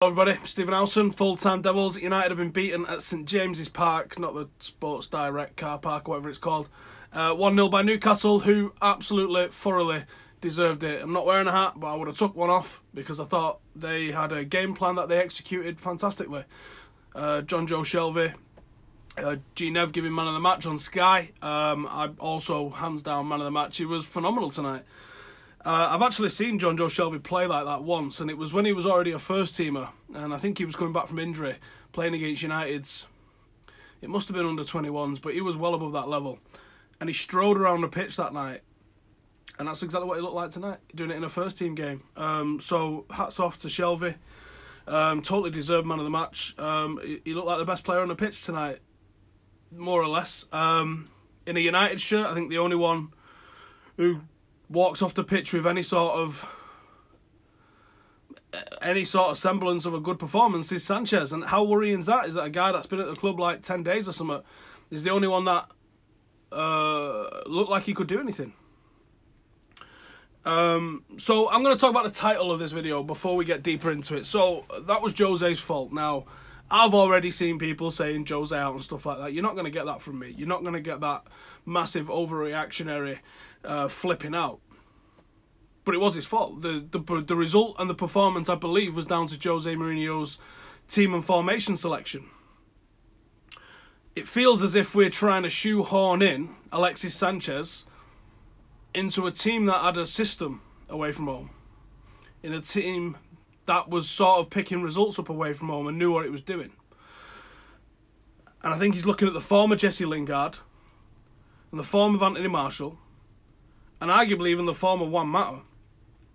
Hello everybody, Stephen Howson, Full-Time Devils. United have been beaten at St James's Park, not the Sports Direct car park, whatever it's called. 1-0 by Newcastle, who absolutely, thoroughly deserved it. I'm not wearing a hat, but I would have took one off because I thought they had a game plan that they executed fantastically. John Joe Shelvey, G-Nev giving man of the match on Sky. I also, hands down, man of the match. He was phenomenal tonight. I've actually seen John Joe Shelvey play like that once, and it was when he was already a first-teamer, and I think he was coming back from injury, playing against United's. It must have been under 21s, but he was well above that level. And he strode around the pitch that night, and that's exactly what he looked like tonight, doing it in a first-team game. So hats off to Shelvey. Totally deserved man of the match. He looked like the best player on the pitch tonight, more or less. In a United shirt, I think the only one who walks off the pitch with any sort of semblance of a good performance is Sanchez. And how worrying is that? Is that a guy that's been at the club like 10 days or something is the only one that looked like he could do anything. So I'm going to talk about the title of this video before we get deeper into it. So that was Jose's fault. Now, I've already seen people saying Jose out and stuff like that. You're not going to get that from me. You're not going to get that massive overreactionary flipping out. But it was his fault. The result and the performance, I believe, was down to Jose Mourinho's team and formation selection. It feels as if we're trying to shoehorn in Alexis Sanchez into a team that had a system away from home. In a team that was sort of picking results up away from home and knew what it was doing. And I think he's looking at the form of Jesse Lingard and the form of Anthony Martial and arguably even the form of Juan Mata,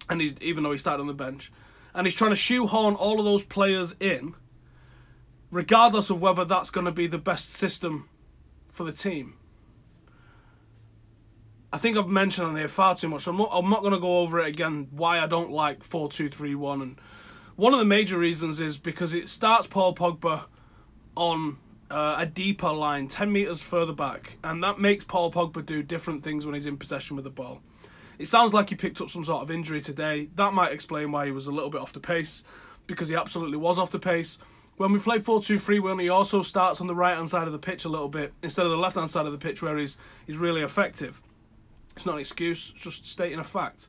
and even though he started on the bench, and he's trying to shoehorn all of those players in, regardless of whether that's going to be the best system for the team. I think I've mentioned on here far too much, so I'm not going to go over it again, why I don't like 4-2-3-1. And one of the major reasons is because it starts Paul Pogba on a deeper line, 10 metres further back, and that makes Paul Pogba do different things when he's in possession with the ball. It sounds like he picked up some sort of injury today. That might explain why he was a little bit off the pace, because he absolutely was off the pace. When we play 4-2-3-1, he also starts on the right-hand side of the pitch a little bit, instead of the left-hand side of the pitch where he's really effective. It's not an excuse, it's just stating a fact.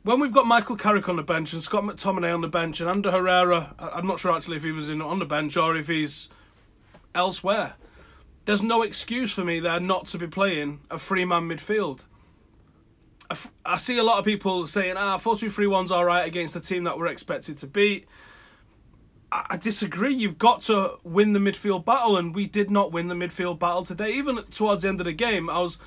When we've got Michael Carrick on the bench and Scott McTominay on the bench and Ander Herrera, I'm not sure actually if he was on the bench or if he's elsewhere, there's no excuse for me there not to be playing a three-man midfield. I see a lot of people saying, 4-2-3-1's alright against the team that we're expected to beat. I disagree. You've got to win the midfield battle, and we did not win the midfield battle today. Even towards the end of the game, I was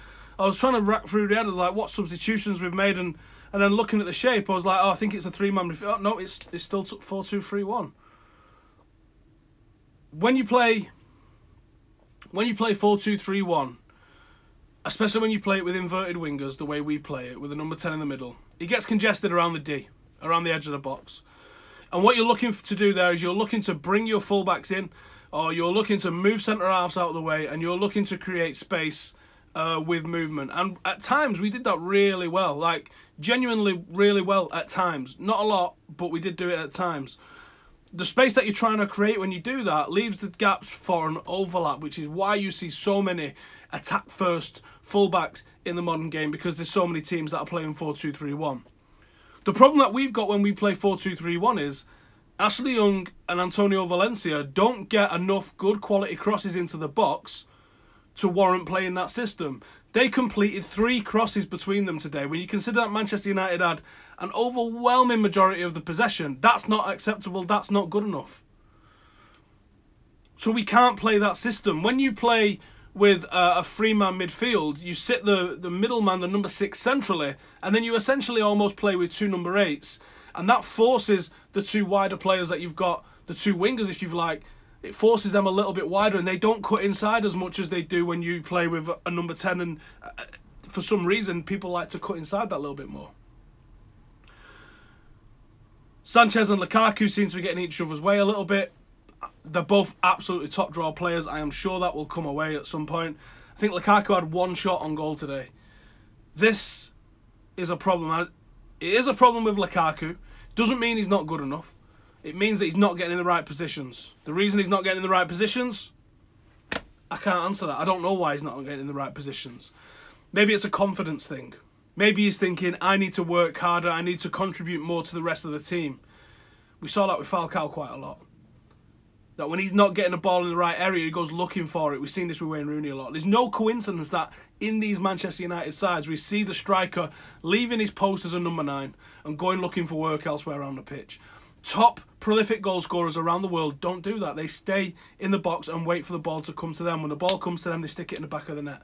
trying to rack through the head of like what substitutions we've made, and then looking at the shape, I was like, I think it's a three-man midfield. No, it's still 4-2-3-1. When you play 4-2-3-1, especially when you play it with inverted wingers, the way we play it, with a number 10 in the middle, it gets congested around the D, around the edge of the box. And what you're looking to do there is you're looking to bring your fullbacks in, or you're looking to move centre-halves out of the way, and you're looking to create space with movement. And at times, we did that really well, like genuinely really well at times. Not a lot, but we did do it at times. The space that you're trying to create when you do that leaves the gaps for an overlap, which is why you see so many attack-first fullbacks in the modern game, because there's so many teams that are playing 4-2-3-1. The problem that we've got when we play 4-2-3-1 is Ashley Young and Antonio Valencia don't get enough good quality crosses into the box to warrant playing that system. They completed 3 crosses between them today. When you consider that Manchester United had an overwhelming majority of the possession, that's not acceptable, that's not good enough. So we can't play that system. When you play with a three-man midfield, you sit the middleman, the number 6, centrally, and then you essentially almost play with 2 number 8s, and that forces the 2 wider players that you've got, the 2 wingers if you've like, it forces them a little bit wider, and they don't cut inside as much as they do when you play with a number 10, and for some reason people like to cut inside that little bit more. Sanchez and Lukaku seem to be getting each other's way a little bit. They're both absolutely top draw players. I am sure that will come away at some point. I think Lukaku had 1 shot on goal today. This is a problem. It is a problem with Lukaku. Doesn't mean he's not good enough. It means that he's not getting in the right positions. The reason he's not getting in the right positions, I can't answer that. I don't know why he's not getting in the right positions. Maybe it's a confidence thing. Maybe he's thinking, I need to work harder, I need to contribute more to the rest of the team. We saw that with Falcao quite a lot. That when he's not getting the ball in the right area, he goes looking for it. We've seen this with Wayne Rooney a lot. There's no coincidence that in these Manchester United sides, we see the striker leaving his post as a number 9 and going looking for work elsewhere around the pitch. Top prolific goal scorers around the world don't do that. They stay in the box and wait for the ball to come to them. When the ball comes to them, they stick it in the back of the net.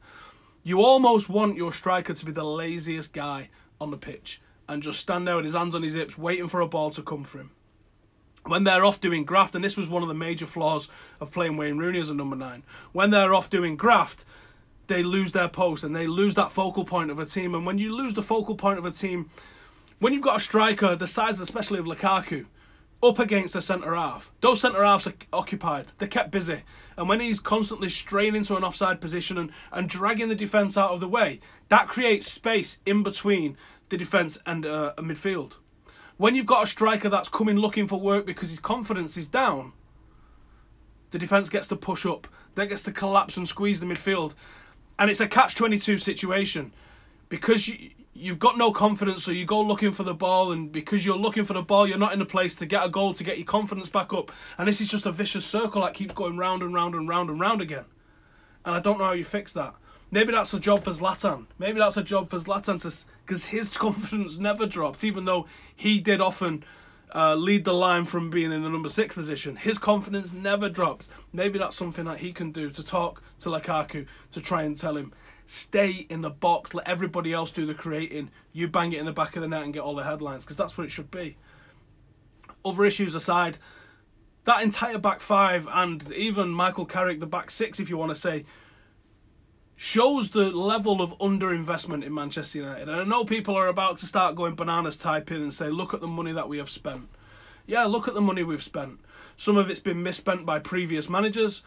You almost want your striker to be the laziest guy on the pitch and just stand there with his hands on his hips waiting for a ball to come for him. When they're off doing graft, and this was one of the major flaws of playing Wayne Rooney as a number 9, when they're off doing graft, they lose their post and they lose that focal point of a team. And when you lose the focal point of a team, when you've got a striker the size especially of Lukaku up against a centre-half, those centre-halves are occupied, they're kept busy. And when he's constantly straying into an offside position and dragging the defence out of the way, that creates space in between the defence and a midfield. When you've got a striker that's coming looking for work because his confidence is down, the defence gets to push up, that gets to collapse and squeeze the midfield. And it's a catch-22 situation. Because you've got no confidence, so you go looking for the ball, and because you're looking for the ball, you're not in a place to get a goal, to get your confidence back up. And this is just a vicious circle that keeps going round and round and round and round again. And I don't know how you fix that. Maybe that's a job for Zlatan. Maybe that's a job for Zlatan, because his confidence never dropped, even though he did often lead the line from being in the number 6 position. His confidence never dropped. Maybe that's something that he can do, to talk to Lukaku, to try and tell him, stay in the box, let everybody else do the creating, you bang it in the back of the net and get all the headlines, because that's what it should be. Other issues aside, that entire back 5, and even Michael Carrick, the back 6 if you want to say, shows the level of underinvestment in Manchester United. And I know people are about to start going bananas typing and say, look at the money that we have spent. Yeah, look at the money we've spent. Some of it's been misspent by previous managers.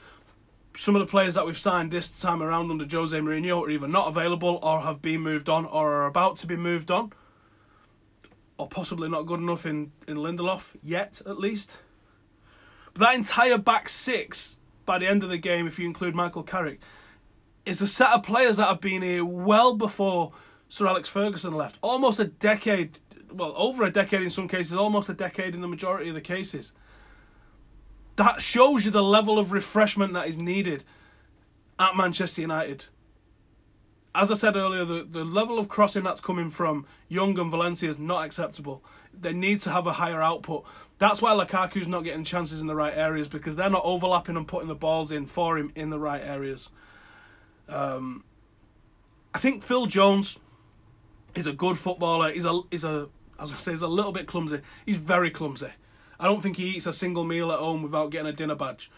Some of the players that we've signed this time around under Jose Mourinho are either not available or have been moved on or are about to be moved on. Or possibly not good enough in Lindelof, yet at least. But that entire back 6, by the end of the game, if you include Michael Carrick, is a set of players that have been here well before Sir Alex Ferguson left. Almost a decade, well, over a decade in some cases, almost a decade in the majority of the cases. That shows you the level of refreshment that is needed at Manchester United. As I said earlier, the level of crossing that's coming from Young and Valencia is not acceptable. They need to have a higher output. That's why Lukaku's not getting chances in the right areas, because they're not overlapping and putting the balls in for him in the right areas. I think Phil Jones is a good footballer. He's a little bit clumsy. He's very clumsy. I don't think he eats a single meal at home without getting a dinner badge.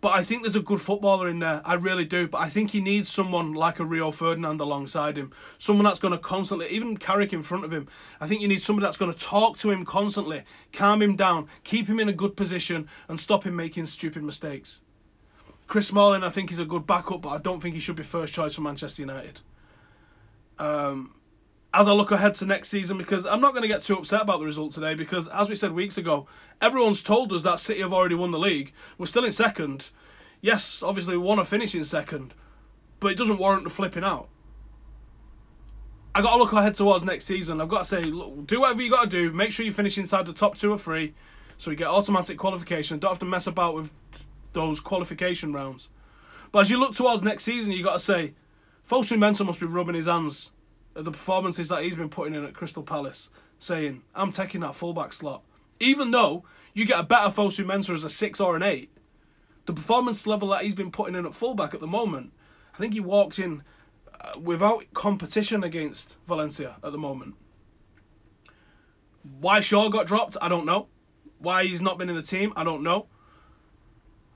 But I think there's a good footballer in there. I really do. But I think he needs someone like a Rio Ferdinand alongside him. Someone that's going to constantly, even Carrick in front of him, I think you need somebody that's going to talk to him constantly, calm him down, keep him in a good position and stop him making stupid mistakes. Chris Smalling, I think, is a good backup, but I don't think he should be first choice for Manchester United. As I look ahead to next season, because I'm not going to get too upset about the result today, because as we said weeks ago, everyone's told us that City have already won the league. We're still in second. Yes, obviously we want to finish in second, but it doesn't warrant the flipping out. I got to look ahead towards next season. I've got to say, look, do whatever you got to do. Make sure you finish inside the top 2 or 3, so you get automatic qualification. Don't have to mess about with those qualification rounds. But as you look towards next season, you got to say, Fosu Mensah must be rubbing his hands at the performances that he's been putting in at Crystal Palace, saying, I'm taking that fullback slot. Even though you get a better Fosu Mensah as a 6 or an 8, the performance level that he's been putting in at fullback at the moment, I think he walks in without competition against Valencia at the moment. Why Shaw got dropped, I don't know. Why he's not been in the team, I don't know.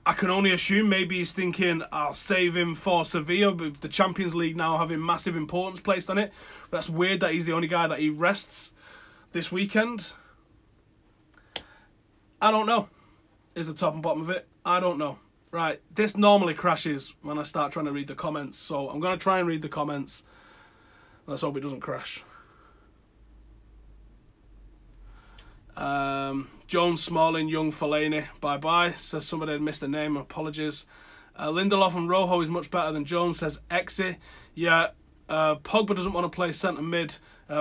I can only assume maybe he's thinking, I'll save him for Sevilla, with the Champions League now having massive importance placed on it. But that's weird that he's the only guy that he rests this weekend. I don't know, is the top and bottom of it. I don't know. Right, this normally crashes when I start trying to read the comments, so I'm going to try and read the comments. Let's hope it doesn't crash. Jones, Smalling, Young, Fellaini, bye-bye. Says somebody had missed a name, apologies. Lindelof and Rojo is much better than Jones, says Exy. Yeah, Pogba doesn't want to play centre mid.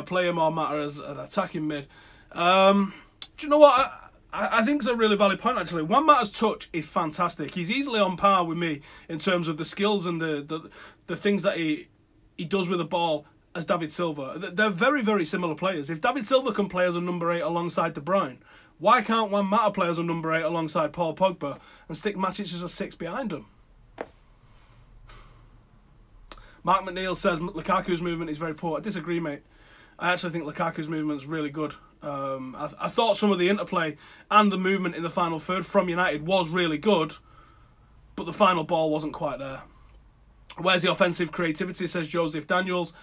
Play him or matter as an attacking mid. Do you know what? I think it's a really valid point, actually. Juan Mata's touch is fantastic. He's easily on par with me in terms of the skills and the things that he does with the ball as David Silva. They're very, very similar players. If David Silva can play as a number 8 alongside De Bruyne, why can't Juan Mata play as a number 8 alongside Paul Pogba and stick Matic as a 6 behind him? Mark McNeil says Lukaku's movement is very poor. I disagree, mate. I actually think Lukaku's movement is really good. I thought some of the interplay and the movement in the final third from United was really good, but the final ball wasn't quite there. Where's the offensive creativity, says Joseph Daniels.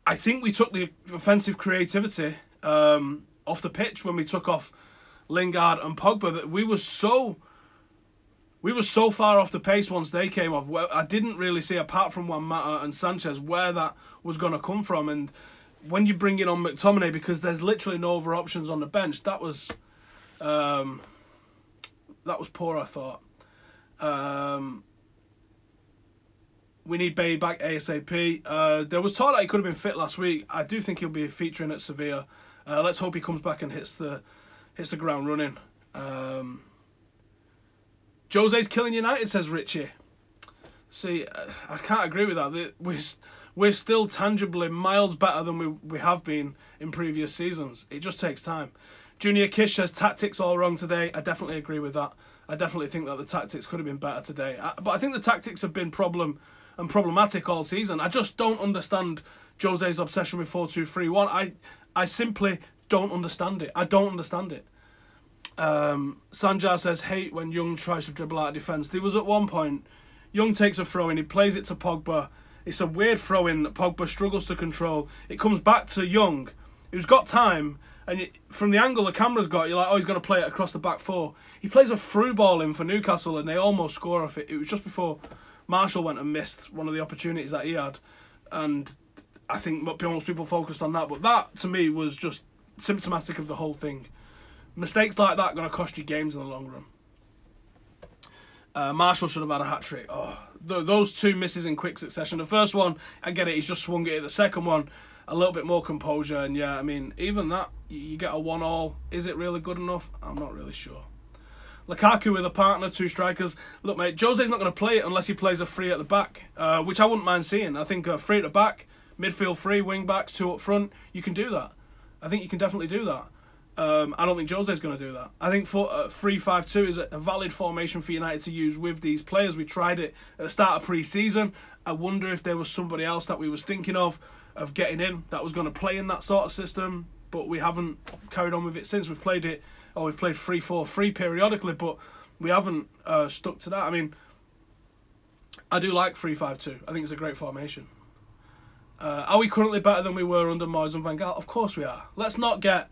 I think we took the offensive creativity off the pitch when we took off Lingard and Pogba. That we were so far off the pace once they came off. I didn't really see, apart from Juan Mata and Sanchez, where that was going to come from. And when you bring it on McTominay, because there's literally no other options on the bench, that was poor, I thought. We need Bailly back ASAP. There was talk that he could have been fit last week. I do think he'll be featuring at Sevilla. Let's hope he comes back and hits the ground running. Jose's killing United, says Richie. See, I can't agree with that. We're still tangibly miles better than we have been in previous seasons. It just takes time. Junior Kish says tactics all wrong today. I definitely agree with that. I definitely think that the tactics could have been better today. But I think the tactics have been problematic all season. I just don't understand Jose's obsession with 4-2-3-1. I simply don't understand it. I don't understand it. Sanjar says, hate when Young tries to dribble out of defence. There was at one point, Young takes a throw in, he plays it to Pogba. It's a weird throw in that Pogba struggles to control. It comes back to Young, who's got time, and from the angle the camera's got, you're like, oh, he's going to play it across the back four. He plays a through ball in for Newcastle, and they almost score off it. It was just before Marshall went and missed one of the opportunities that he had, and I think most people focused on that, but that, to me, was just symptomatic of the whole thing. Mistakes like that are going to cost you games in the long run. Marshall should have had a hat-trick. Oh, those two misses in quick succession. The first one, I get it, he's just swung it. The second one, a little bit more composure. And yeah, I mean, even that, you get a 1-1. Is it really good enough? I'm not really sure. Lukaku with a partner, 2 strikers. Look, mate, Jose's not going to play it unless he plays a 3 at the back, which I wouldn't mind seeing. I think a 3 at the back, midfield 3, wing-backs, 2 up front, you can do that. I think you can definitely do that. I don't think Jose's going to do that. I think 3-5-2 is a valid formation for United to use with these players. We tried it at the start of pre-season. I wonder if there was somebody else that we was thinking of getting in that was going to play in that sort of system, but we haven't carried on with it since. We've played it, or we've played 3-4-3 periodically, but we haven't stuck to that. I mean, I do like 3-5-2. I think it's a great formation. Are we currently better than we were under Moyes and Van Gaal? Of course we are. Let's not get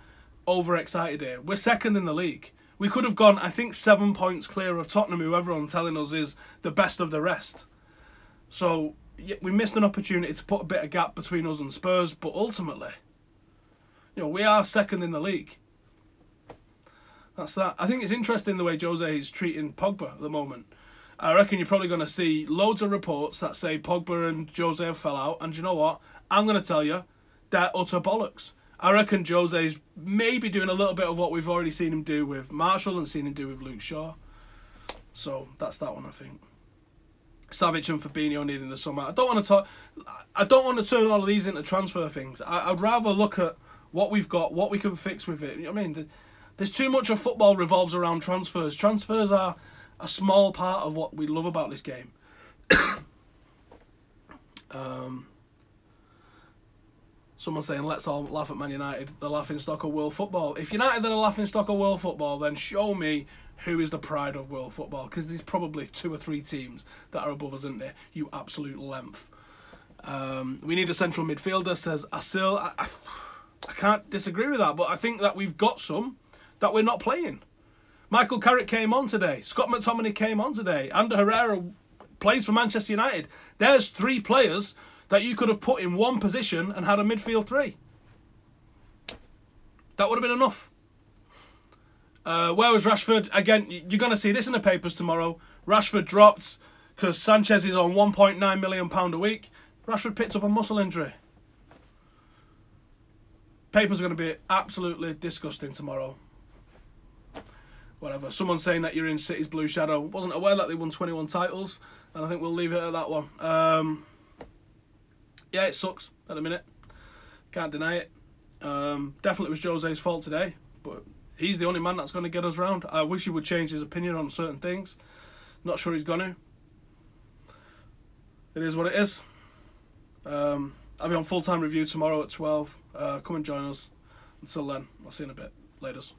overexcited here. We're second in the league. We could have gone, I think, 7 points clear of Tottenham, who everyone's telling us is the best of the rest. So we missed an opportunity to put a bit of gap between us and Spurs, but ultimately, we are second in the league. That's that. I think it's interesting the way Jose is treating Pogba at the moment. I reckon you're probably going to see loads of reports that say Pogba and Jose have fell out, and you know what? I'm going to tell you, they're utter bollocks. I reckon Jose's maybe doing a little bit of what we've already seen him do with Marshall and seen him do with Luke Shaw. So that's that one, I think. Savic and Fabinho needing the summer. I don't want to turn all of these into transfer things. I'd rather look at what we've got, what we can fix with it. You know what I mean? There's too much of football revolves around transfers. Transfers are a small part of what we love about this game. Someone's saying, let's all laugh at Man United, the laughingstock of world football. If United are the laughingstock of world football, then show me who is the pride of world football. Because there's probably 2 or 3 teams that are above us, isn't there? You absolute length. We need a central midfielder, says Asil. I can't disagree with that, but I think that we've got some that we're not playing. Michael Carrick came on today. Scott McTominay came on today. Ander Herrera plays for Manchester United. There's 3 players that you could have put in one position and had a midfield 3. That would have been enough. Where was Rashford? Again, you're going to see this in the papers tomorrow. Rashford dropped because Sanchez is on £1.9 million a week. Rashford picked up a muscle injury. Papers are going to be absolutely disgusting tomorrow. Whatever. Someone's saying that you're in City's blue shadow. Wasn't aware that they won 21 titles, and I think we'll leave it at that one. Yeah, it sucks at the minute. Can't deny it. Definitely was Jose's fault today, but he's the only man that's going to get us round. I wish he would change his opinion on certain things. Not sure he's going to. It is what it is. I'll be on full-time review tomorrow at 12. Come and join us. Until then, I'll see you in a bit. Laters.